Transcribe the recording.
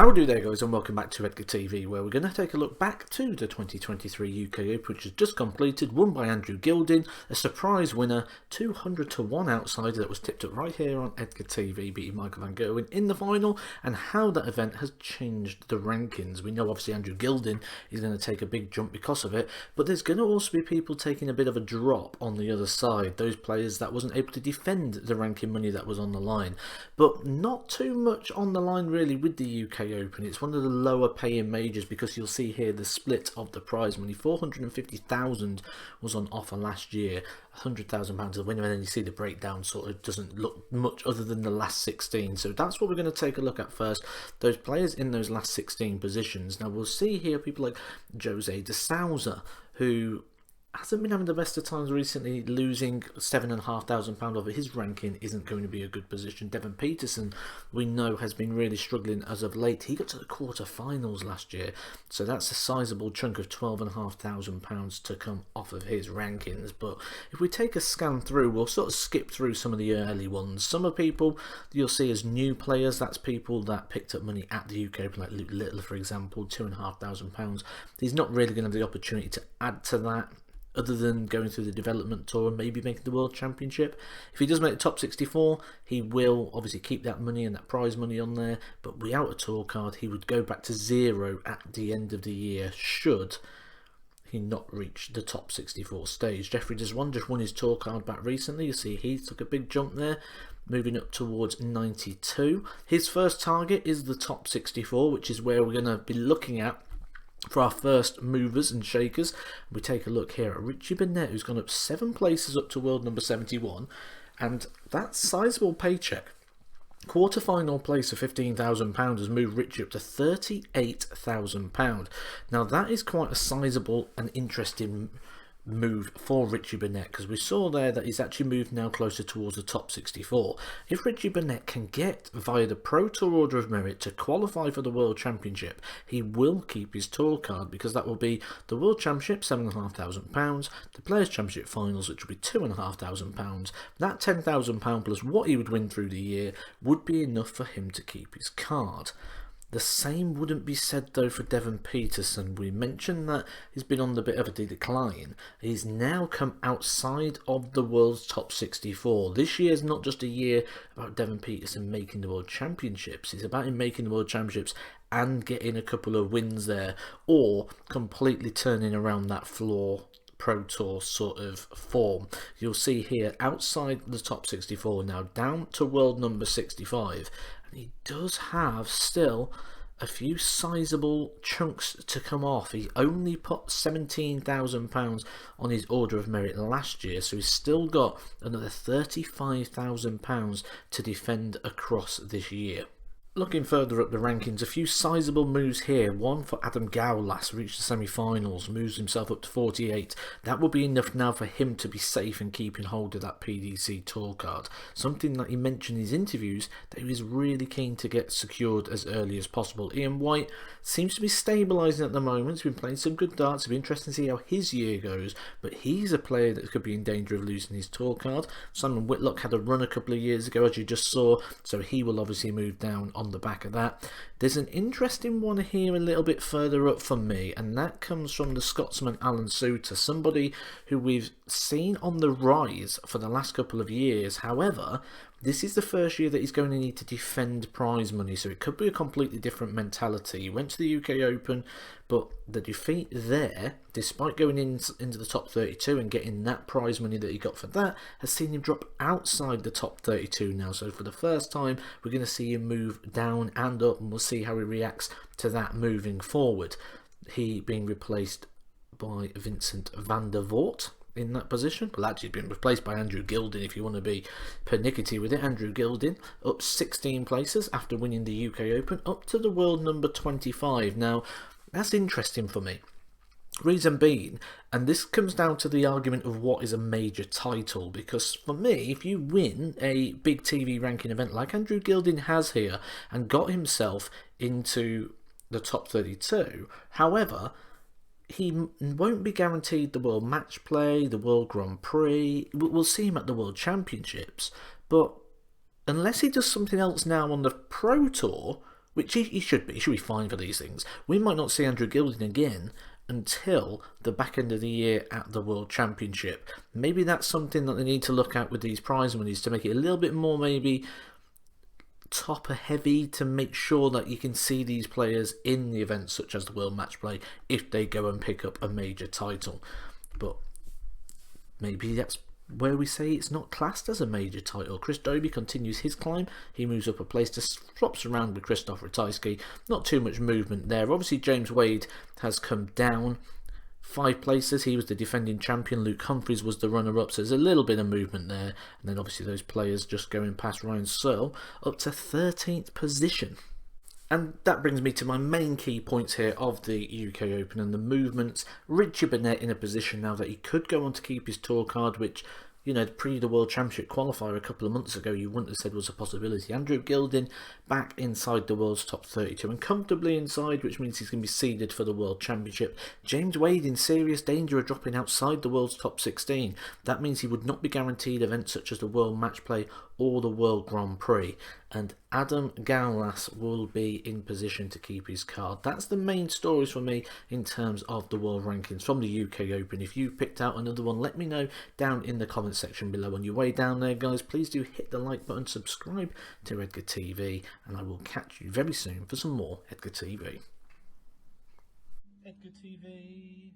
How do there, guys, and welcome back to Edgar TV, where we're going to take a look back to the 2023 UK Open, which has just completed, won by Andrew Gilding, a surprise winner, 200-1 outsider that was tipped up right here on Edgar TV, beating Michael van Gerwen in the final, and how that event has changed the rankings. We know obviously Andrew Gilding is going to take a big jump because of it, but there's going to also be people taking a bit of a drop on the other side, those players that wasn't able to defend the ranking money that was on the line. But not too much on the line really with the UK Open. It's one of the lower paying majors because you'll see here the split of the prize money. 450,000 was on offer last year, £100,000 the winner, and then you see the breakdown sort of doesn't look much other than the last 16. So that's what we're going to take a look at first, those players in those last 16 positions. Now we'll see here people like Jose de Souza, who hasn't been having the best of times recently, losing £7,500 over his ranking isn't going to be a good position. Devon Peterson, we know, has been really struggling as of late. He got to the quarter-finals last year, so that's a sizable chunk of £12,500 to come off of his rankings. But if we take a scan through, we'll sort of skip through some of the early ones. Some of people you'll see as new players, that's people that picked up money at the UK Open, like Luke Littler, for example, £2,500. He's not really going to have the opportunity to add to that, other than going through the development tour and maybe making the World Championship. If he does make the top 64, he will obviously keep that money and that prize money on there, but without a tour card, he would go back to zero at the end of the year should he not reach the top 64 stage. Jeffrey Deswan just won his tour card back recently. You see he took a big jump there, moving up towards 92. His first target is the top 64, which is where we're going to be looking at for our first movers and shakers. We take a look here at Richie Burnett, who's gone up 7 places up to world number 71, and that sizable paycheck, quarter-final place of £15,000, has moved Richie up to £38,000. Now that is quite a sizable and interesting move for Richie Burnett, because we saw there that he's actually moved now closer towards the top 64. If Richie Burnett can get via the Pro Tour Order of Merit to qualify for the World Championship, he will keep his tour card, because that will be the World Championship £7,500, the Players Championship Finals, which will be £2,500. That £10,000 plus what he would win through the year would be enough for him to keep his card. The same wouldn't be said though for Devon Peterson. We mentioned that he's been on the bit of a decline. He's now come outside of the world's top 64. This year is not just a year about Devon Peterson making the World Championships. It's about him making the World Championships and getting a couple of wins there, or completely turning around that floor Pro Tour sort of form. You'll see here outside the top 64 now, down to world number 65. He does have still a few sizable chunks to come off. He only put £17,000 on his Order of Merit last year, so he's still got another £35,000 to defend across this year. Looking further up the rankings, a few sizable moves here. One for Adam Gowlas, reached the semi-finals, moves himself up to 48. That will be enough now for him to be safe and keeping hold of that PDC tour card. Something that he mentioned in his interviews that he was really keen to get secured as early as possible. Ian White seems to be stabilising at the moment. He's been playing some good darts. It'll be interesting to see how his year goes, but he's a player that could be in danger of losing his tour card. Simon Whitlock had a run a couple of years ago, as you just saw, so he will obviously move down on the back of that. There's an interesting one here a little bit further up for me, and that comes from the Scotsman Alan Suter, somebody who we've seen on the rise for the last couple of years. However, this is the first year that he's going to need to defend prize money, so it could be a completely different mentality. He went to the UK Open, but the defeat there, despite going into the top 32 and getting that prize money that he got for that, has seen him drop outside the top 32 now. So for the first time, we're going to see him move down and up, and we'll see how he reacts to that moving forward. He being replaced by Vincent van der Voort in that position. Well, actually been replaced by Andrew Gilding, if you want to be pernickety with it. Andrew Gilding up 16 places after winning the UK Open, up to the world number 25. Now that's interesting for me. Reason being, and this comes down to the argument of what is a major title, because for me, if you win a big TV ranking event like Andrew Gilding has here and got himself into the top 32, however, he won't be guaranteed the World Match Play, the World Grand Prix. We'll see him at the World Championships, but unless he does something else now on the Pro Tour, which he should be. He should be fine for these things. We might not see Andrew Gilding again until the back end of the year at the World Championship. Maybe that's something that they need to look at with these prize monies to make it a little bit more maybe topper heavy, to make sure that you can see these players in the events such as the World Match Play if they go and pick up a major title. But maybe that's where we say it's not classed as a major title. Chris Dobie continues his climb. He moves up a place, to flops around with Christoph Ratajski. Not too much movement there. Obviously James Wade has come down 5 places. He was the defending champion. Luke Humphries was the runner-up, so there's a little bit of movement there. And then obviously those players just going past Ryan Searle up to 13th position. And that brings me to my main key points here of the UK Open and the movements. Richie Burnett in a position now that he could go on to keep his tour card, which, you know, pre the World Championship qualifier a couple of months ago you wouldn't have said was a possibility. Andrew Gilding back inside the world's top 32 and comfortably inside, which means he's going to be seeded for the World Championship. James Wade in serious danger of dropping outside the world's top 16. That means he would not be guaranteed events such as the World Match Play or the World Grand Prix. And Adam Gaulas will be in position to keep his card. That's the main stories for me in terms of the world rankings from the UK Open. If you picked out another one, let me know down in the comment section below. On your way down there, guys, please do hit the like button, subscribe to Edgar TV, and I will catch you very soon for some more Edgar TV. Edgar TV.